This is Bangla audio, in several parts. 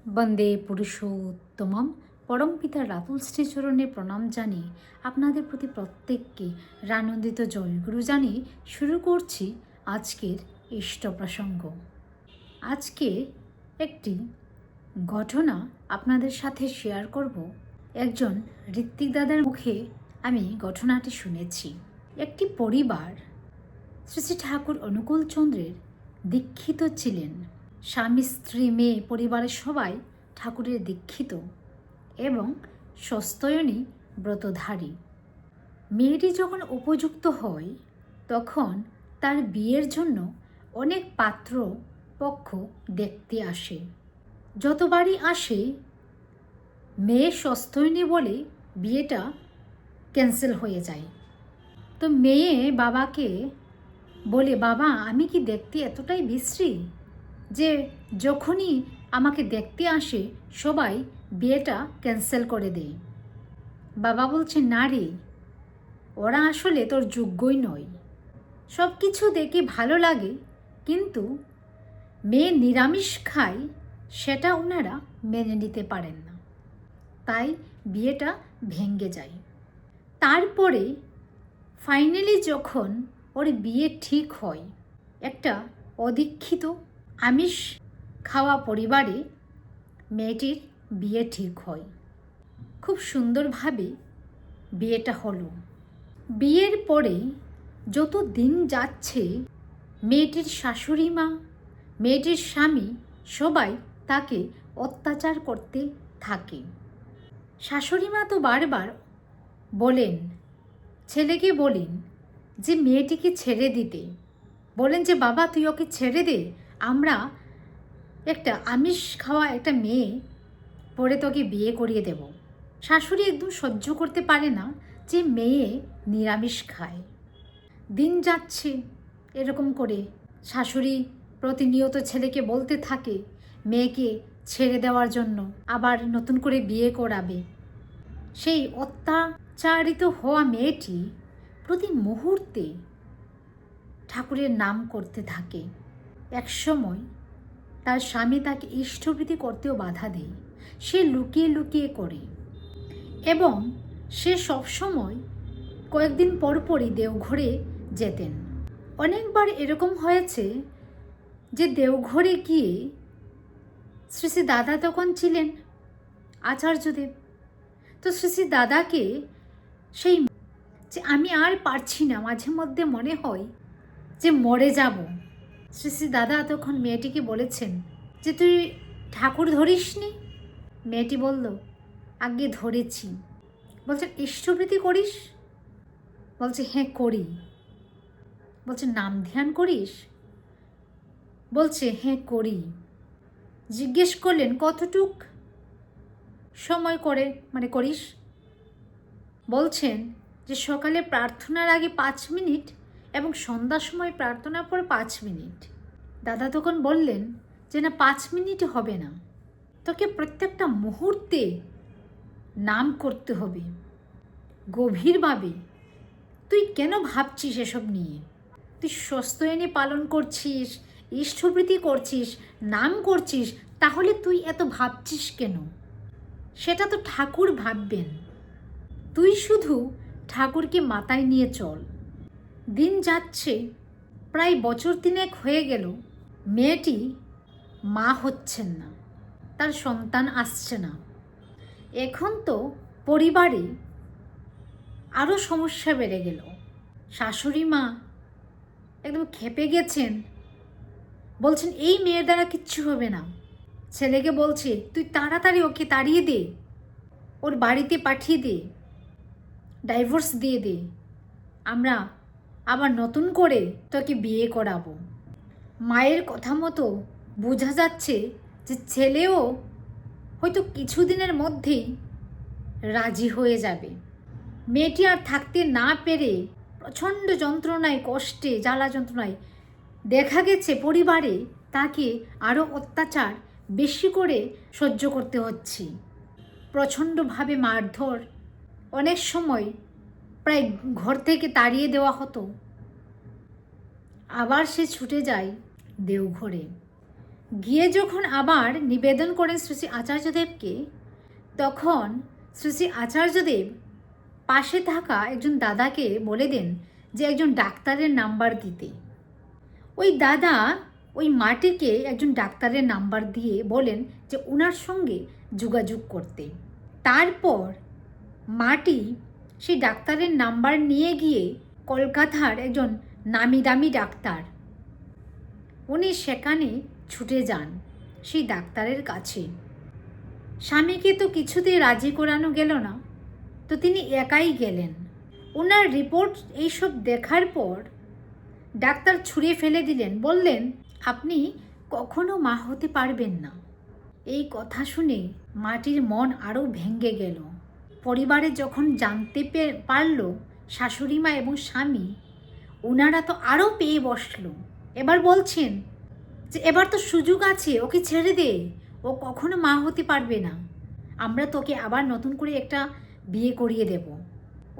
বন্দে পুরুষোত্তমম পরমপিতা রাতুল শ্রীচরণে প্রণাম জানিয়ে আপনাদের প্রতি প্রত্যেককে রানন্দিত জয়গুরু জানিয়ে শুরু করছি আজকের ইষ্ট প্রসঙ্গ। আজকে একটি ঘটনা আপনাদের সাথে শেয়ার করব। একজন ঋত্বিক দাদার মুখে আমি ঘটনাটি শুনেছি। একটি পরিবার শ্রী শ্রী ঠাকুর অনুকূলচন্দ্রের দীক্ষিত ছিলেন। স্বামী, স্ত্রী, মেয়ে, পরিবারের সবাই ঠাকুরের দীক্ষিত এবং স্বস্ত্যয়নী ব্রতধারী। মেয়েটি যখন উপযুক্ত হয় তখন তার বিয়ের জন্য অনেক পাত্র পক্ষ দেখতে আসে। যতবারই আসে মেয়ে স্বস্ত্যয়নী বলে বিয়েটা ক্যান্সেল হয়ে যায়। তো মেয়ে বাবাকে বলে, বাবা আমি কি দেখতে এতটাই বিশ্রী যে যখনই আমাকে দেখতে আসে সবাই বিয়েটা ক্যান্সেল করে দেয়। বাবা বলছে, না রে, ওরা আসলে তোর যোগ্যই নয়। সব কিছু দেখে ভালো লাগে কিন্তু মেয়ে নিরামিষ খায় সেটা ওনারা মেনে নিতে পারেন না, তাই বিয়েটা ভেঙে যায়। তারপরে ফাইনালি যখন ওর বিয়ে ঠিক হয়, একটা অদীক্ষিত আমিষ খাওয়া পরিবারে মেয়েটির বিয়ে ঠিক হয়। খুব সুন্দরভাবে বিয়েটা হলো। বিয়ের পরে যত দিন যাচ্ছে মেয়েটির শাশুড়ি মা, মেয়েটির স্বামী সবাই তাকে অত্যাচার করতে থাকে। শাশুড়ি মা তো বারবার বলেন, ছেলেকে বলেন যে মেয়েটিকে ছেড়ে দিতে, বলেন যে বাবা তুই ওকে ছেড়ে দে, আমরা একটা আমিষ খাওয়া একটা মেয়ে পরে তোকে বিয়ে করিয়ে দেব। শাশুড়ি একদম সহ্য করতে পারে না যে মেয়ে নিরামিষ খায়। দিন যাচ্ছে এরকম করে শাশুড়ি প্রতিনিয়ত ছেলেকে বলতে থাকে মেয়েকে ছেড়ে দেওয়ার জন্য, আবার নতুন করে বিয়ে করাবে। সেই অত্যাচারিত হওয়া মেয়েটি প্রতি মুহূর্তে ঠাকুরের নাম করতে থাকে। একসময় তার স্বামী তাকে ইষ্টভৃতি করতেও বাধা দেয়। সে লুকিয়ে লুকিয়ে করে এবং সে সবসময় কয়েকদিন পরপরই দেওঘরে যেতেন। অনেকবার এরকম হয়েছে যে দেওঘরে গিয়ে শ্রী শ্রী দাদা তখন ছিলেন আচার্যদেব। তো শ্রী শ্রী দাদাকে সেই যে আমি আর পারছি না, মাঝে মধ্যে মনে হয় যে মরে যাব। শ্রী শ্রী দাদা তখন মেয়েটিকে বলেছেন যে তুই ঠাকুর ধরিসনি? মেয়েটি বলল, আগে ধরেছি। বলছেন ইষ্টভৃতি করিস? বলছে হ্যাঁ করি। বলছে নাম ধ্যান করিস? বলছে হ্যাঁ করি। জিজ্ঞেস করলেন কতটুক সময় করিস? বলছেন যে সকালে প্রার্থনার আগে 5 মিনিট এবং সন্ধ্যার সময় প্রার্থনার পরে 5 মিনিট। দাদা তখন বললেন যে না, 5 মিনিট হবে না, তোকে প্রত্যেকটা মুহূর্তে নাম করতে হবে গভীরভাবে। তুই কেন ভাবছিস এসব নিয়ে? তুই স্বস্ত্যয়নী পালন করছিস, ইষ্টভৃতি করছিস, নাম করছিস, তাহলে তুই এত ভাবছিস কেন? সেটা তো ঠাকুর ভাববেন। তুই শুধু ঠাকুরকে মাথায় নিয়ে চল। দিন যাচ্ছে, প্রায় বছর 3 হয়ে গেল, মেয়েটি মা হচ্ছেন না, তার সন্তান আসছে না। এখন তো পরিবারে আরও সমস্যা বেড়ে গেল। শাশুড়ি মা একদম ক্ষেপে গেছেন, বলছেন এই মেয়ের দ্বারা কিচ্ছু হবে না। ছেলেকে বলছে তুই তাড়াতাড়ি ওকে তাড়িয়ে দে, ওর বাড়িতে পাঠিয়ে দে, ডাইভোর্স দিয়ে দে, আমরা আবার নতুন করে তোকে বিয়ে করাবো। মায়ের কথা মতো বোঝা যাচ্ছে যে ছেলেও হয়তো কিছুদিনের মধ্যেই রাজি হয়ে যাবে। মেয়েটি আর থাকতে না পেরে প্রচণ্ড যন্ত্রণায়, কষ্টে, জ্বালা যন্ত্রণায় দেখা গেছে পরিবারে তাকে আরও অত্যাচার বেশি করে সহ্য করতে হচ্ছে। প্রচণ্ডভাবে মারধর, অনেক সময় প্রায় ঘর থেকে তাড়িয়ে দেওয়া হতো। আবার সে ছুটে যায় দেওঘরে। গিয়ে যখন আবার নিবেদন করেন শ্রী শ্রী আচার্যদেবকে, তখন শ্রী শ্রী আচার্যদেব পাশে থাকা একজন দাদাকে বলে দেন যে একজন ডাক্তারের নাম্বার দিতে। ওই দাদা ওই মাটিকে একজন ডাক্তারের নাম্বার দিয়ে বলেন যে ওনার সঙ্গে যোগাযোগ করতে। তারপর মাটি সেই ডাক্তারের নাম্বার নিয়ে গিয়ে কলকাতার একজন নামি দামি ডাক্তার, উনি সেখানে ছুটে যান সেই ডাক্তারের কাছে। স্বামীকে তো কিছুতেই রাজি করানো গেল না, তো তিনি একাই গেলেন। ওনার রিপোর্ট এইসব দেখার পর ডাক্তার ছুঁড়ে ফেলে দিলেন, বললেন আপনি কখনো মা হতে পারবেন না। এই কথা শুনে মাটির মন আরও ভেঙে গেল। পরিবারে যখন জানতে পারল শাশুড়ি মা এবং স্বামী, ওনারা তো আরও পেয়ে বসলো। এবার বলছেন যে এবার তো সুযোগ আছে, ওকে ছেড়ে দে, ও কখনো মা হতে পারবে না, আমরা তোকে আবার নতুন করে একটা বিয়ে করিয়ে দেব।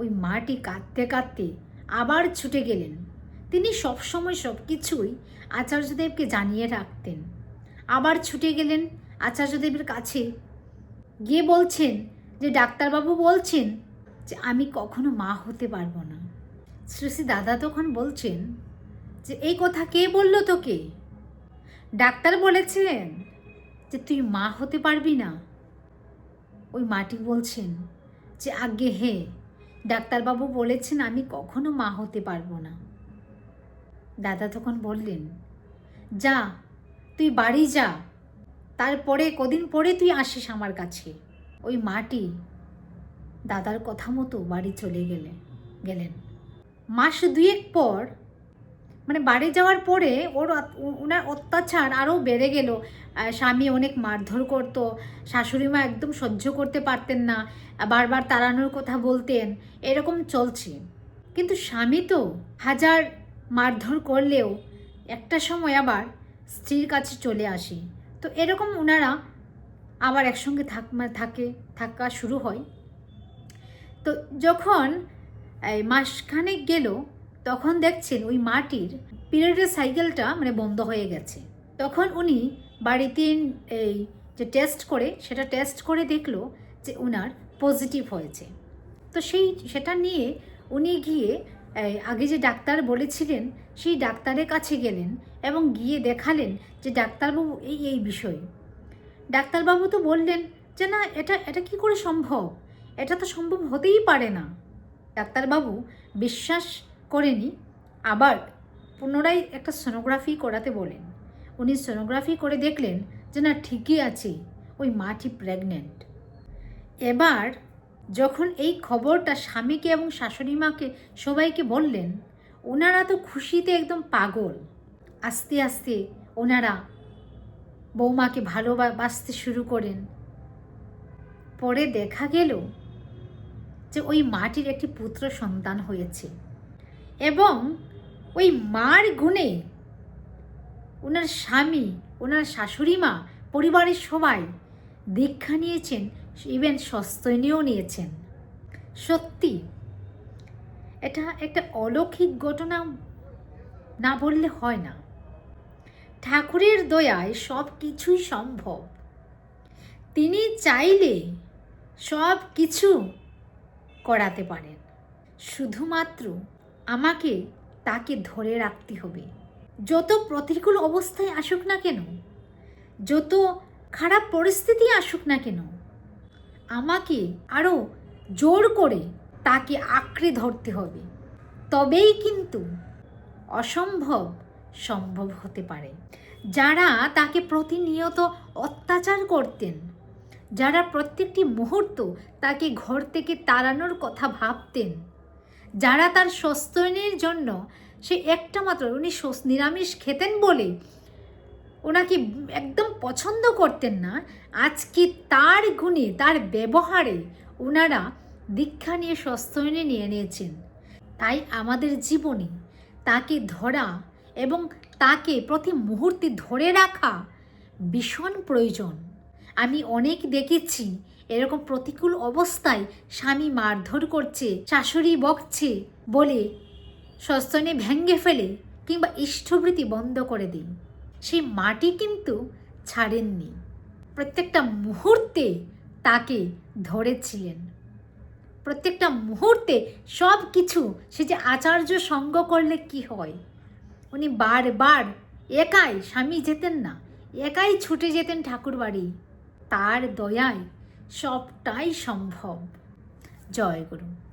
ওই মাটি কাঁদতে কাঁদতে আবার ছুটে গেলেন। তিনি সবসময় সব কিছুই আচার্যদেবকে জানিয়ে রাখতেন। আবার ছুটে গেলেন আচার্যদেবের কাছে, গিয়ে বলছেন যে ডাক্তারবাবু বলছেন যে আমি কখনো মা হতে পারবো না। শ্রী শ্রী দাদা তখন বলছেন যে এই কথা কে বলল তোকে? ডাক্তার বলেছেন যে তুই মা হতে পারবি না। ওই মাটি বলছেন যে আজ্ঞে হে, ডাক্তারবাবু বলেছেন আমি কখনো মা হতে পারবো না। দাদা তখন বললেন যা, তুই বাড়ি যা, তারপরে কদিন পরে তুই আসিস আমার কাছে। ওই মাটি দাদার কথা মতো বাড়ি চলে গেলেন। মাস দুয়েক পর, মানে বাড়ি যাওয়ার পরে ওনার অত্যাচার আরও বেড়ে গেল। স্বামী অনেক মারধর করতো, শাশুড়ি মা একদম সহ্য করতে পারতেন না, বারবার তাড়ানোর কথা বলতেন, এরকম চলছে। কিন্তু স্বামী তো হাজার মারধর করলেও একটা সময় আবার স্ত্রীর কাছে চলে আসে। তো এরকম ওনারা আবার একসঙ্গে থাকা শুরু হয়। তো যখন মাসখানেক গেল, তখন দেখছেন ওই মাটির পিরিয়ডের সাইকেলটা মানে বন্ধ হয়ে গেছে। তখন উনি বাড়িতে এই যে সেটা টেস্ট করে দেখলো যে ওনার পজিটিভ হয়েছে। তো সেটা নিয়ে উনি গিয়ে আগে যে ডাক্তার বলেছিলেন সেই ডাক্তারের কাছে গেলেন এবং গিয়ে দেখালেন যে ডাক্তারবাবু এই বিষয়। ডাক্তারবাবু তো বললেন যে না, এটা কি করে সম্ভব, এটা তো সম্ভব হতেই পারে না। ডাক্তারবাবু বিশ্বাস করেনি, আবার পুনরায় একটা সোনোগ্রাফি করাতে বলেন। উনি সোনোগ্রাফি করে দেখলেন যে না, ঠিকই আছে, ওই মাটি প্রেগনেন্ট। এবার যখন এই খবরটা স্বামীকে এবং শাশুড়ি মাকে সবাইকে বললেন, ওনারা তো খুশিতে একদম পাগল। আস্তে আস্তে ওনারা বৌমাকে ভালোবাসতে শুরু করেন। পরে দেখা গেল যে ওই মাটির একটি পুত্র সন্তান হয়েছে এবং ওই মার গুণে ওনার স্বামী, ওনার শাশুড়ি মা, পরিবারের সবাই দীক্ষা নিয়েছেন, ইভেন সস্তনীও নিয়েছেন। সত্যি এটা একটা অলৌকিক ঘটনা না বললে হয় না। ঠাকুরের দয়ায় সব কিছুই সম্ভব। তিনি চাইলে সব কিছু করাতে পারেন, শুধুমাত্র আমাকে তাকে ধরে রাখতে হবে। যত প্রতিকূল অবস্থায় আসুক না কেন, যত খারাপ পরিস্থিতি আসুক না কেন, আমাকে আরও জোর করে তাকে আঁকড়ে ধরতে হবে। তবেই কিন্তু অসম্ভব সম্ভব হতে পারে। যারা তাকে প্রতিনিয়ত অত্যাচার করতেন, যারা প্রত্যেকটি মুহূর্ত তাকে ঘর থেকে তাড়ানোর কথা ভাবতেন, যারা তার সস্তনের জন্য সে একটা মাত্র, উনি নিরামিষ খেতেন বলে ওনাকে একদম পছন্দ করতেন না, আজকে তার গুণে, তার ব্যবহারে ওনারা দীক্ষা নিয়ে সস্তনে নিয়ে নিয়েছেন। তাই আমাদের জীবনে তাকে ধরা এবং তাকে প্রতি মুহূর্তে ধরে রাখা ভীষণ প্রয়োজন। আমি অনেক দেখেছি এরকম প্রতিকূল অবস্থায় স্বামী মারধর করছে, শাশুড়ি বকছে বলে সস্তনে ভেঙে ফেলে কিংবা ইষ্টবৃত্তি বন্ধ করে দিই। সেই মাটি কিন্তু ছাড়েননি, প্রত্যেকটা মুহূর্তে তাকে ধরেছিলেন। প্রত্যেকটা মুহূর্তে সব কিছু, সে যে আচার্য সঙ্গ করলে কি হয়, উনি বারবার একাই, স্বামী যেতেন না, একাই ছুটে যেতেন ঠাকুর বাড়ি। তার দয়ায় সবটাই সম্ভব। জয় গুরু।